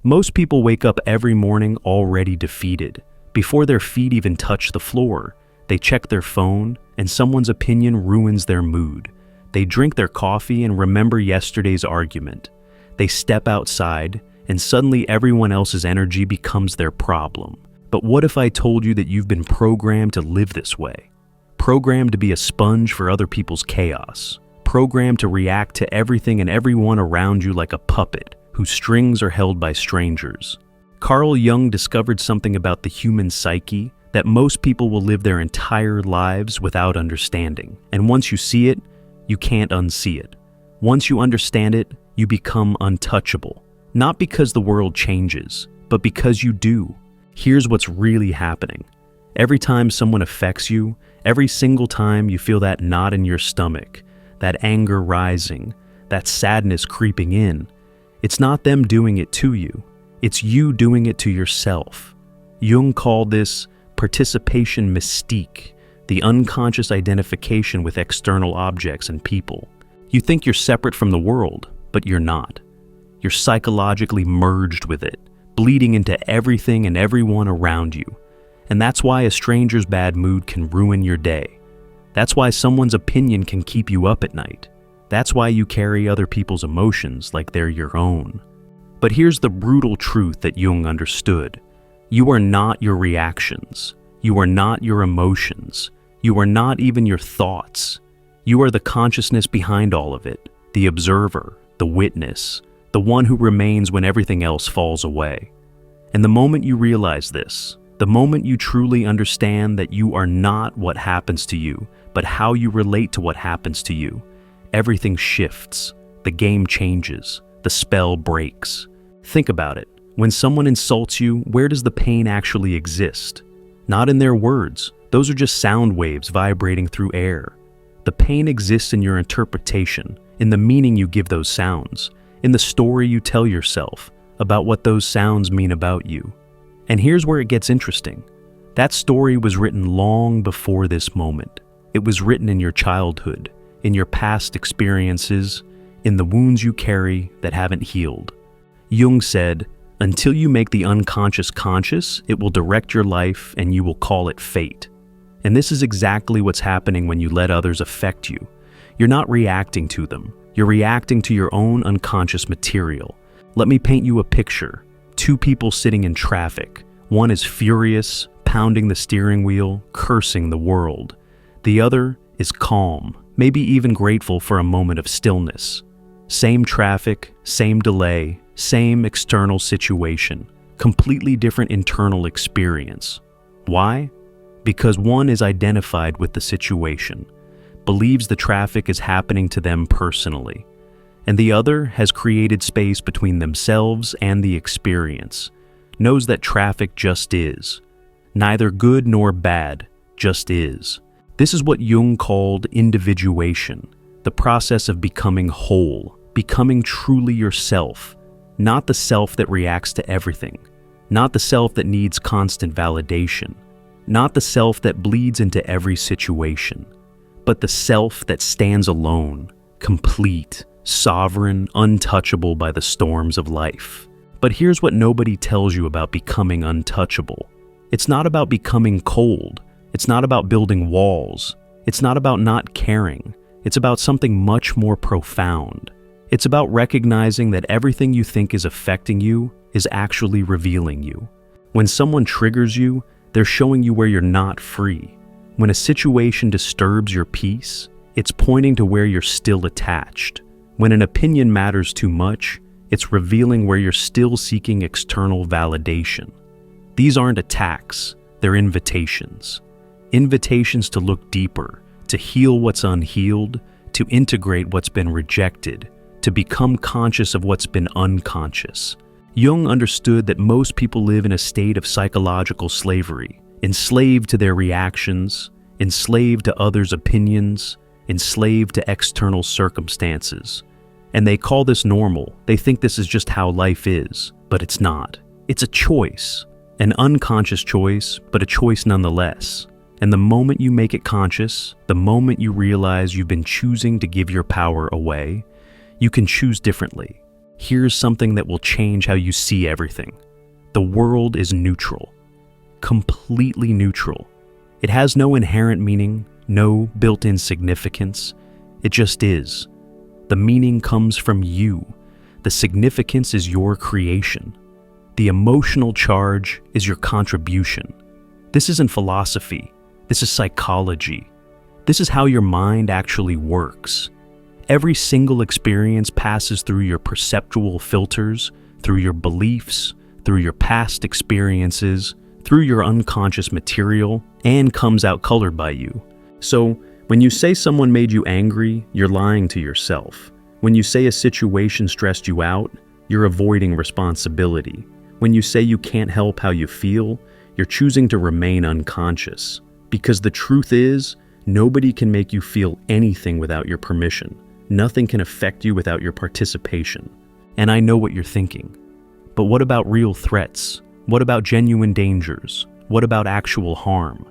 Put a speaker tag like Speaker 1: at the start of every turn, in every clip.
Speaker 1: Most people wake up every morning already defeated. Before their feet even touch the floor, they check their phone, and someone's opinion ruins their mood. They drink their coffee and remember yesterday's argument. They step outside, and suddenly everyone else's energy becomes their problem. But what if I told you that you've been programmed to live this way? Programmed to be a sponge for other people's chaos. Programmed to react to everything and everyone around you like a puppet, whose strings are held by strangers. Carl Jung discovered something about the human psyche that most people will live their entire lives without understanding. And once you see it, you can't unsee it. Once you understand it, you become untouchable. Not because the world changes, but because you do. Here's what's really happening. Every time someone affects you, every single time you feel that knot in your stomach, that anger rising, that sadness creeping in, it's not them doing it to you. It's you doing it to yourself. Jung called this participation mystique, the unconscious identification with external objects and people. You think you're separate from the world, but you're not. You're psychologically merged with it, bleeding into everything and everyone around you. And that's why a stranger's bad mood can ruin your day. That's why someone's opinion can keep you up at night. That's why you carry other people's emotions like they're your own. But here's the brutal truth that Jung understood. You are not your reactions. You are not your emotions. You are not even your thoughts. You are the consciousness behind all of it, the observer, the witness, the one who remains when everything else falls away. And the moment you realize this, the moment you truly understand that you are not what happens to you, but how you relate to what happens to you, everything shifts, the game changes, the spell breaks. Think about it. When someone insults you, where does the pain actually exist? Not in their words. Those are just sound waves vibrating through air. The pain exists in your interpretation, in the meaning you give those sounds, in the story you tell yourself about what those sounds mean about you. And here's where it gets interesting. That story was written long before this moment. It was written in your childhood, in your past experiences, in the wounds you carry that haven't healed. Jung said, "Until you make the unconscious conscious, it will direct your life and you will call it fate." And this is exactly what's happening when you let others affect you. You're not reacting to them. You're reacting to your own unconscious material. Let me paint you a picture. Two people sitting in traffic. One is furious, pounding the steering wheel, cursing the world. The other is calm, maybe even grateful for a moment of stillness. Same traffic, same delay, same external situation, completely different internal experience. Why? Because one is identified with the situation, believes the traffic is happening to them personally, and the other has created space between themselves and the experience, knows that traffic just is. Neither good nor bad, just is. This is what Jung called individuation, the process of becoming whole, becoming truly yourself, not the self that reacts to everything, not the self that needs constant validation, not the self that bleeds into every situation, but the self that stands alone, complete, sovereign, untouchable by the storms of life. But here's what nobody tells you about becoming untouchable. It's not about becoming cold. It's not about building walls. It's not about not caring. It's about something much more profound. It's about recognizing that everything you think is affecting you is actually revealing you. When someone triggers you, they're showing you where you're not free. When a situation disturbs your peace, it's pointing to where you're still attached. When an opinion matters too much, it's revealing where you're still seeking external validation. These aren't attacks, they're invitations. Invitations to look deeper, to heal what's unhealed, to integrate what's been rejected, to become conscious of what's been unconscious. Jung understood that most people live in a state of psychological slavery, enslaved to their reactions, enslaved to others' opinions, enslaved to external circumstances. And they call this normal. They think this is just how life is, but it's not. It's a choice, an unconscious choice, but a choice nonetheless. And the moment you make it conscious, the moment you realize you've been choosing to give your power away, you can choose differently. Here's something that will change how you see everything. The world is neutral. Completely neutral. It has no inherent meaning, no built-in significance. It just is. The meaning comes from you. The significance is your creation. The emotional charge is your contribution. This isn't philosophy. This is psychology. This is how your mind actually works. Every single experience passes through your perceptual filters, through your beliefs, through your past experiences, through your unconscious material, and comes out colored by you. So, when you say someone made you angry, you're lying to yourself. When you say a situation stressed you out, you're avoiding responsibility. When you say you can't help how you feel, you're choosing to remain unconscious. Because the truth is, nobody can make you feel anything without your permission. Nothing can affect you without your participation. And I know what you're thinking. But what about real threats? What about genuine dangers? What about actual harm?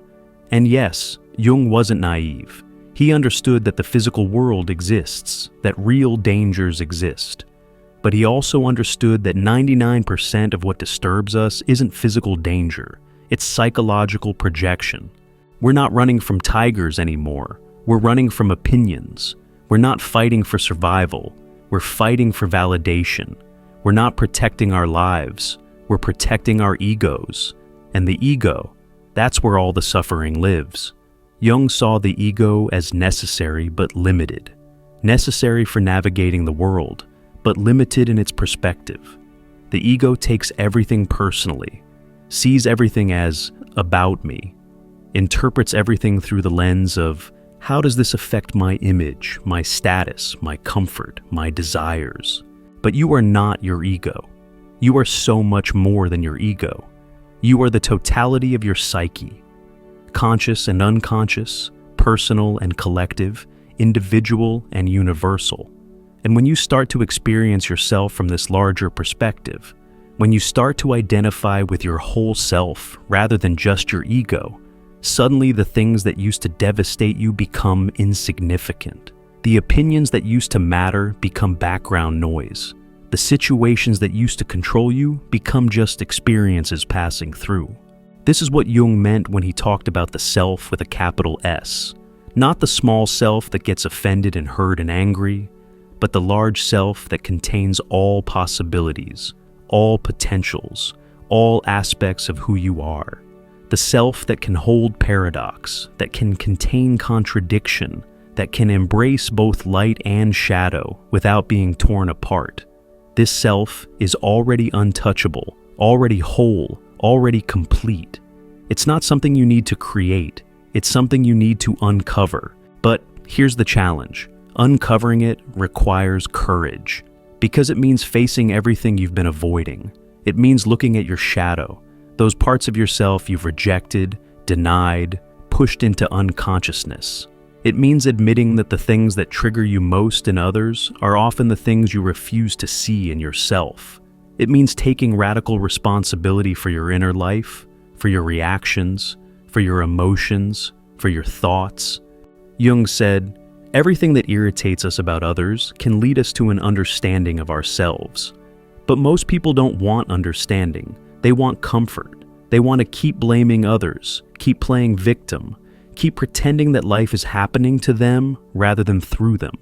Speaker 1: And yes, Jung wasn't naive. He understood that the physical world exists, that real dangers exist. But he also understood that 99% of what disturbs us isn't physical danger. It's psychological projection. We're not running from tigers anymore. We're running from opinions. We're not fighting for survival. We're fighting for validation. We're not protecting our lives. We're protecting our egos. And the ego, that's where all the suffering lives. Jung saw the ego as necessary but limited. Necessary for navigating the world, but limited in its perspective. The ego takes everything personally, sees everything as about me, interprets everything through the lens of how does this affect my image, my status, my comfort, my desires. But you are not your ego. You are so much more than your ego. You are the totality of your psyche. Conscious and unconscious, personal and collective, individual and universal. And when you start to experience yourself from this larger perspective, when you start to identify with your whole self rather than just your ego, suddenly the things that used to devastate you become insignificant. The opinions that used to matter become background noise. The situations that used to control you become just experiences passing through. This is what Jung meant when he talked about the self with a capital S. Not the small self that gets offended and hurt and angry, but the large self that contains all possibilities, all potentials, all aspects of who you are. The self that can hold paradox, that can contain contradiction, that can embrace both light and shadow without being torn apart. This self is already untouchable, already whole, already complete. It's not something you need to create. It's something you need to uncover. But here's the challenge. Uncovering it requires courage, because it means facing everything you've been avoiding. It means looking at your shadow, those parts of yourself you've rejected, denied, pushed into unconsciousness. It means admitting that the things that trigger you most in others are often the things you refuse to see in yourself. It means taking radical responsibility for your inner life, for your reactions, for your emotions, for your thoughts. Jung said, "Everything that irritates us about others can lead us to an understanding of ourselves. But most people don't want understanding. They want comfort. They want to keep blaming others, keep playing victim, keep pretending that life is happening to them rather than through them.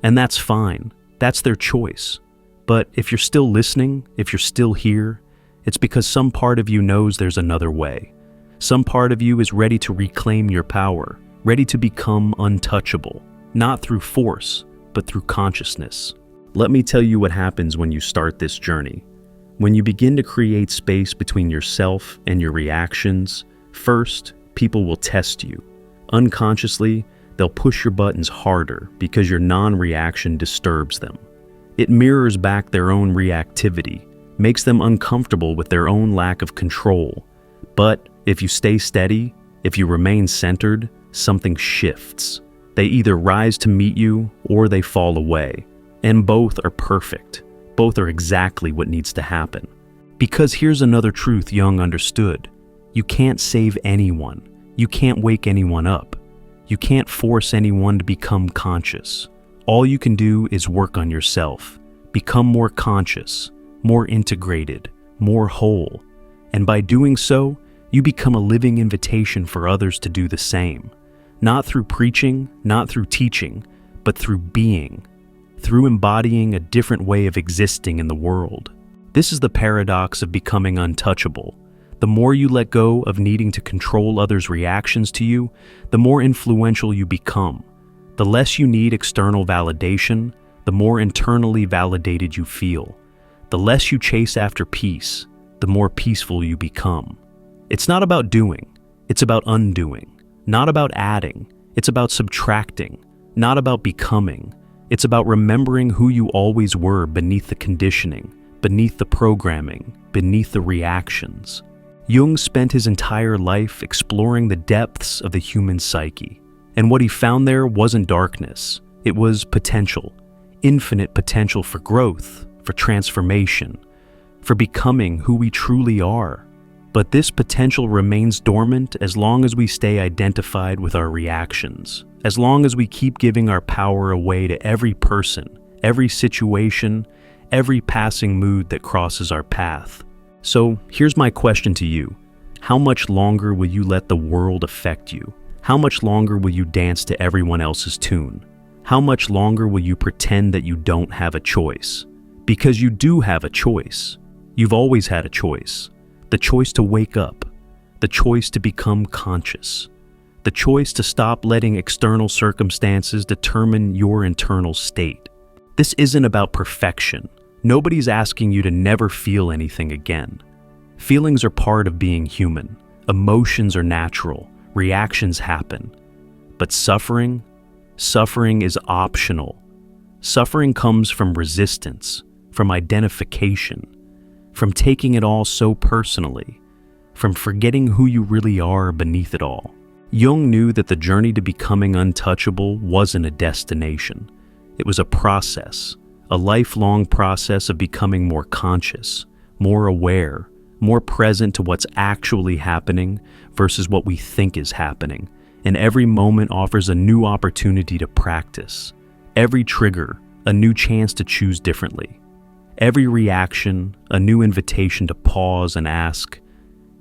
Speaker 1: And that's fine. That's their choice. But if you're still listening, if you're still here, it's because some part of you knows there's another way. Some part of you is ready to reclaim your power, ready to become untouchable, not through force, but through consciousness." Let me tell you what happens when you start this journey. When you begin to create space between yourself and your reactions, first, people will test you. Unconsciously, they'll push your buttons harder because your non-reaction disturbs them. It mirrors back their own reactivity, makes them uncomfortable with their own lack of control. But if you stay steady, if you remain centered, something shifts. They either rise to meet you or they fall away. And both are perfect. Both are exactly what needs to happen. Because here's another truth Jung understood. You can't save anyone. You can't wake anyone up. You can't force anyone to become conscious. All you can do is work on yourself. become more conscious, more integrated, more whole. And by doing so, you become a living invitation for others to do the same. Not through preaching, not through teaching, but through being, through embodying a different way of existing in the world. This is the paradox of becoming untouchable. The more you let go of needing to control others' reactions to you, the more influential you become. The less you need external validation, the more internally validated you feel. The less you chase after peace, the more peaceful you become. It's not about doing, it's about undoing. Not about adding, it's about subtracting. Not about becoming, it's about remembering who you always were beneath the conditioning, beneath the programming, beneath the reactions. Jung spent his entire life exploring the depths of the human psyche. And what he found there wasn't darkness, it was potential. Infinite potential for growth, for transformation, for becoming who we truly are. But this potential remains dormant as long as we stay identified with our reactions, as long as we keep giving our power away to every person, every situation, every passing mood that crosses our path. So here's my question to you. How much longer will you let the world affect you? How much longer will you dance to everyone else's tune? How much longer will you pretend that you don't have a choice? Because you do have a choice. You've always had a choice. The choice to wake up, the choice to become conscious, the choice to stop letting external circumstances determine your internal state. This isn't about perfection. Nobody's asking you to never feel anything again. Feelings are part of being human. Emotions are natural. Reactions happen. But suffering is optional. Suffering comes from resistance, from identification, from taking it all so personally, from forgetting who you really are beneath it all. Jung knew that the journey to becoming untouchable wasn't a destination. It was a process, a lifelong process of becoming more conscious, more aware, more present to what's actually happening versus what we think is happening. And every moment offers a new opportunity to practice. Every trigger, a new chance to choose differently. Every reaction, a new invitation to pause and ask,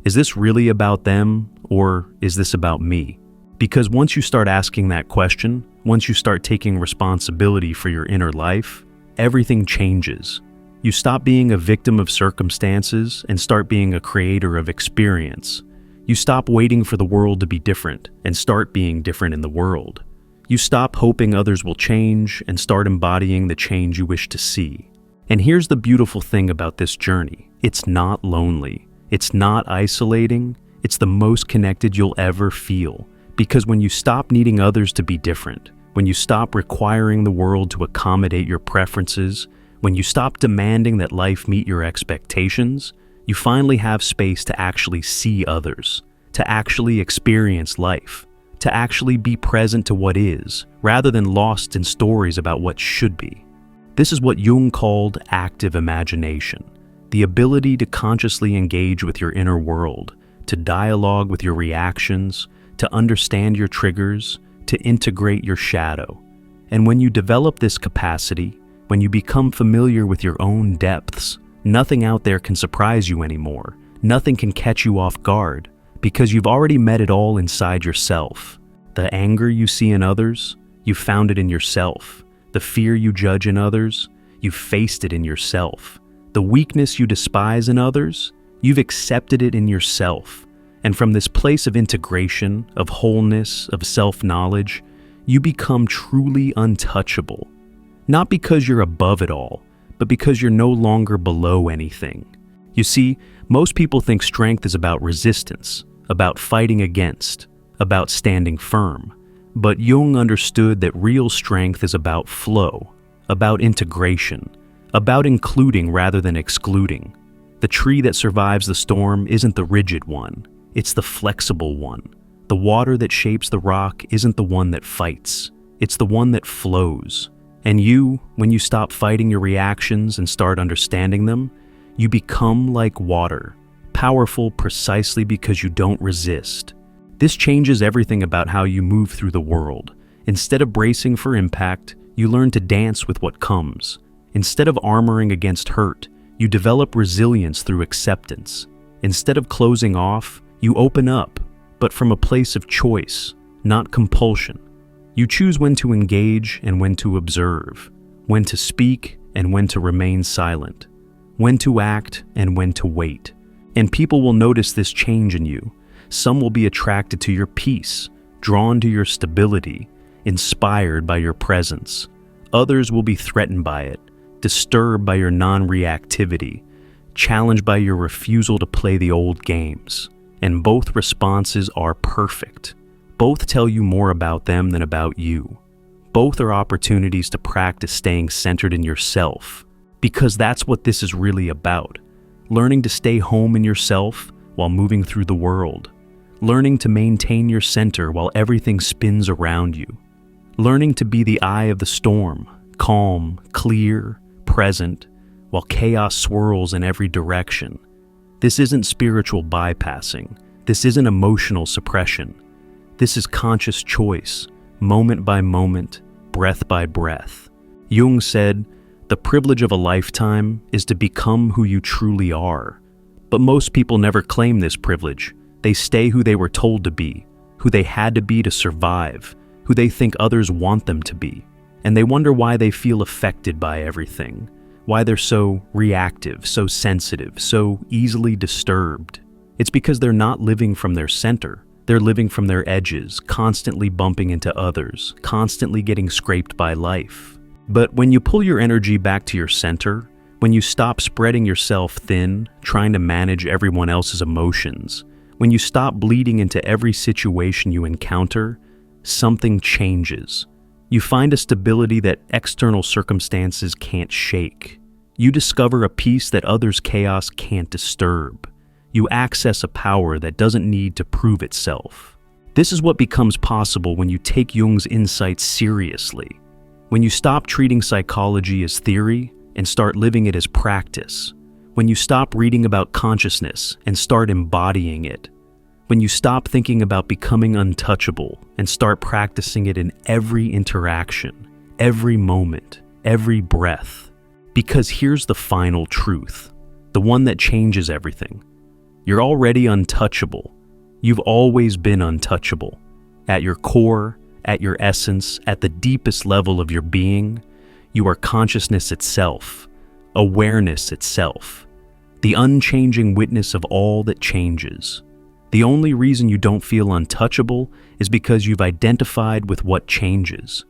Speaker 1: is this really about them or is this about me? Because once you start asking that question, once you start taking responsibility for your inner life, everything changes. You stop being a victim of circumstances and start being a creator of experience. You stop waiting for the world to be different and start being different in the world. You stop hoping others will change and start embodying the change you wish to see. And here's the beautiful thing about this journey. It's not lonely. It's not isolating. It's the most connected you'll ever feel. Because when you stop needing others to be different, when you stop requiring the world to accommodate your preferences, when you stop demanding that life meet your expectations, you finally have space to actually see others, to actually experience life, to actually be present to what is, rather than lost in stories about what should be. This is what Jung called active imagination, the ability to consciously engage with your inner world, to dialogue with your reactions, to understand your triggers, to integrate your shadow. And when you develop this capacity, when you become familiar with your own depths, nothing out there can surprise you anymore. Nothing can catch you off guard, because you've already met it all inside yourself. The anger you see in others, you found it in yourself. The fear you judge in others, you've faced it in yourself. The weakness you despise in others, you've accepted it in yourself. And from this place of integration, of wholeness, of self-knowledge, you become truly untouchable. Not because you're above it all, but because you're no longer below anything. You see, most people think strength is about resistance, about fighting against, about standing firm. But Jung understood that real strength is about flow, about integration, about including rather than excluding. The tree that survives the storm isn't the rigid one, it's the flexible one. The water that shapes the rock isn't the one that fights, it's the one that flows. And you, when you stop fighting your reactions and start understanding them, you become like water, powerful precisely because you don't resist. This changes everything about how you move through the world. Instead of bracing for impact, you learn to dance with what comes. Instead of armoring against hurt, you develop resilience through acceptance. Instead of closing off, you open up, but from a place of choice, not compulsion. You choose when to engage and when to observe, when to speak and when to remain silent, when to act and when to wait. And people will notice this change in you. Some will be attracted to your peace, drawn to your stability, inspired by your presence. Others will be threatened by it, disturbed by your non-reactivity, challenged by your refusal to play the old games. And both responses are perfect. Both tell you more about them than about you. Both are opportunities to practice staying centered in yourself, because that's what this is really about. Learning to stay home in yourself while moving through the world. Learning to maintain your center while everything spins around you. Learning to be the eye of the storm, calm, clear, present, while chaos swirls in every direction. This isn't spiritual bypassing. This isn't emotional suppression. This is conscious choice, moment by moment, breath by breath. Jung said, "The privilege of a lifetime is to become who you truly are." But most people never claim this privilege. They stay who they were told to be, who they had to be to survive, who they think others want them to be. And they wonder why they feel affected by everything, why they're so reactive, so sensitive, so easily disturbed. It's because they're not living from their center. They're living from their edges, constantly bumping into others, constantly getting scraped by life. But when you pull your energy back to your center, when you stop spreading yourself thin, trying to manage everyone else's emotions, when you stop bleeding into every situation you encounter, something changes. You find a stability that external circumstances can't shake. You discover a peace that others' chaos can't disturb. You access a power that doesn't need to prove itself. This is what becomes possible when you take Jung's insights seriously. When you stop treating psychology as theory and start living it as practice. When you stop reading about consciousness and start embodying it. When you stop thinking about becoming untouchable and start practicing it in every interaction, every moment, every breath. Because here's the final truth, the one that changes everything. You're already untouchable. You've always been untouchable. At your core, at your essence, at the deepest level of your being, you are consciousness itself, awareness itself, the unchanging witness of all that changes. The only reason you don't feel untouchable is because you've identified with what changes.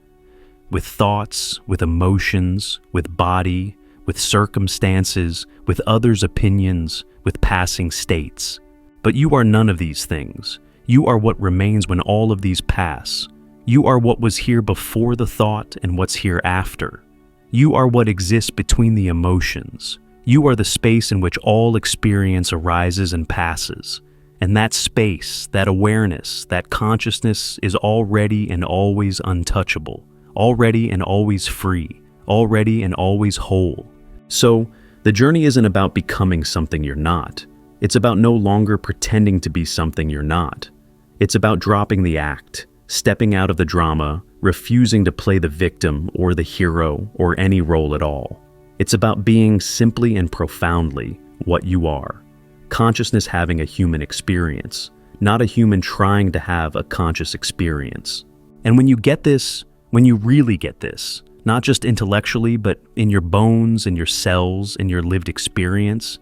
Speaker 1: With thoughts, with emotions, with body, with circumstances, with others' opinions, with passing states. But you are none of these things. You are what remains when all of these pass. You are what was here before the thought and what's here after. You are what exists between the emotions. You are the space in which all experience arises and passes. And that space, that awareness, that consciousness is already and always untouchable, already and always free, already and always whole. So, the journey isn't about becoming something you're not. It's about no longer pretending to be something you're not. It's about dropping the act, stepping out of the drama, refusing to play the victim or the hero or any role at all. It's about being simply and profoundly what you are. Consciousness having a human experience, not a human trying to have a conscious experience. And when you get this, when you really get this, not just intellectually, but in your bones, in your cells, in your lived experience,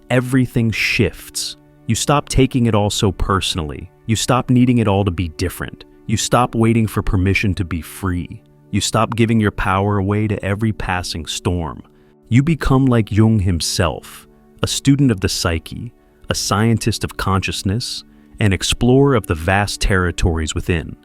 Speaker 1: everything shifts. You stop taking it all so personally. You stop needing it all to be different. You stop waiting for permission to be free. You stop giving your power away to every passing storm. You become like Jung himself, a student of the psyche, a scientist of consciousness, an explorer of the vast territories within.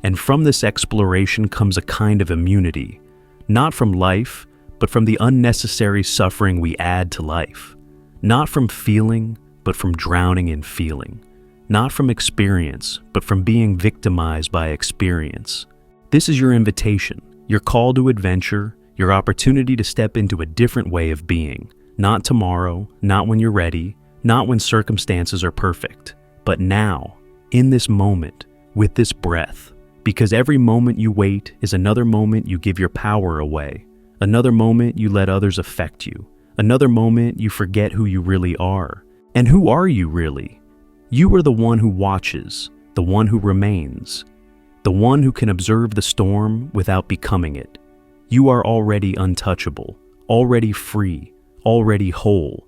Speaker 1: And from this exploration comes a kind of immunity, not from life, but from the unnecessary suffering we add to life. Not from feeling, but from drowning in feeling. Not from experience, but from being victimized by experience. This is your invitation, your call to adventure, your opportunity to step into a different way of being. Not tomorrow, not when you're ready, not when circumstances are perfect, but now, in this moment, with this breath. Because every moment you wait is another moment you give your power away, Another moment you let others affect you. Another moment you forget who you really are. And who are you really? You are the one who watches, the one who remains, the one who can observe the storm without becoming it. You are already untouchable, already free, already whole.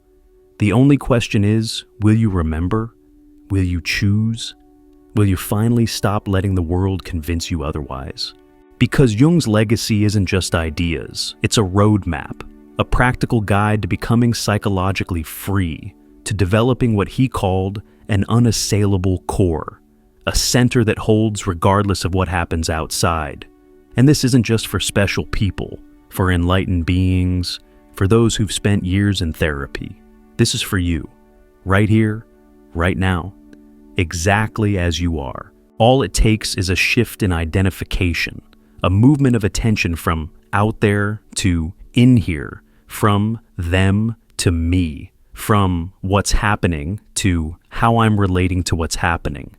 Speaker 1: The only question is, will you remember? Will you choose? Will you finally stop letting the world convince you otherwise? Because Jung's legacy isn't just ideas, it's a roadmap, a practical guide to becoming psychologically free, to developing what he called an unassailable core, a center that holds regardless of what happens outside. And this isn't just for special people, for enlightened beings, for those who've spent years in therapy. This is for you, right here, right now, exactly as you are. All it takes is a shift in identification, a movement of attention from out there to in here, from them to me, from what's happening to how I'm relating to what's happening.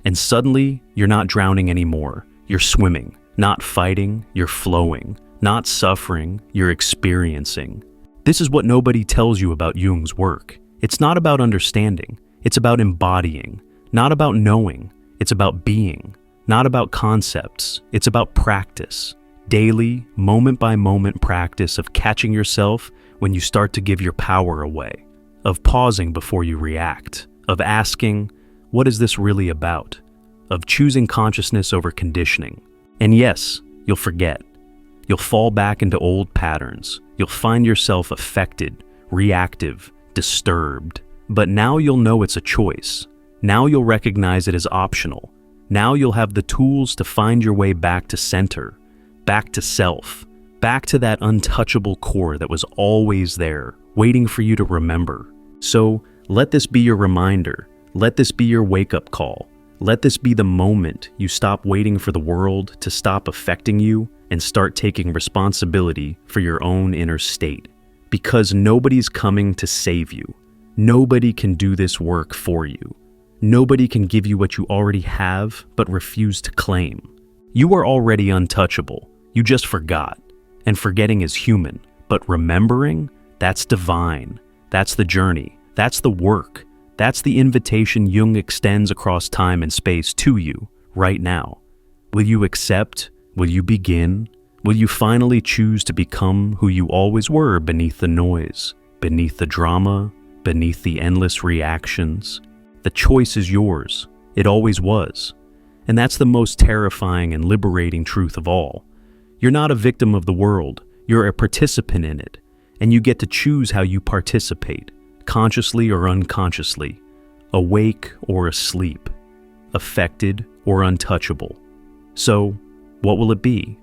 Speaker 1: And suddenly, you're not drowning anymore. You're swimming, not fighting, you're flowing, not suffering, you're experiencing. This is what nobody tells you about Jung's work. It's not about understanding, it's about embodying, not about knowing, it's about being, not about concepts, it's about practice. Daily, moment-by-moment practice of catching yourself when you start to give your power away, of pausing before you react, of asking, what is this really about? Of choosing consciousness over conditioning. And yes, you'll forget. You'll fall back into old patterns. You'll find yourself affected, reactive, disturbed. But now you'll know it's a choice. Now you'll recognize it as optional. Now you'll have the tools to find your way back to center, back to self, back to that untouchable core that was always there, waiting for you to remember. So let this be your reminder. Let this be your wake-up call. Let this be the moment you stop waiting for the world to stop affecting you and start taking responsibility for your own inner state. Because nobody's coming to save you. Nobody can do this work for you. Nobody can give you what you already have but refuse to claim. You are already untouchable. You just forgot. And forgetting is human. But remembering, that's divine. That's the journey. That's the work. That's the invitation Jung extends across time and space to you, right now. Will you accept? Will you begin? Will you finally choose to become who you always were beneath the noise, beneath the drama, beneath the endless reactions? The choice is yours. It always was. And that's the most terrifying and liberating truth of all. You're not a victim of the world. You're a participant in it. And you get to choose how you participate. Consciously or unconsciously, awake or asleep, affected or untouchable. So, what will it be?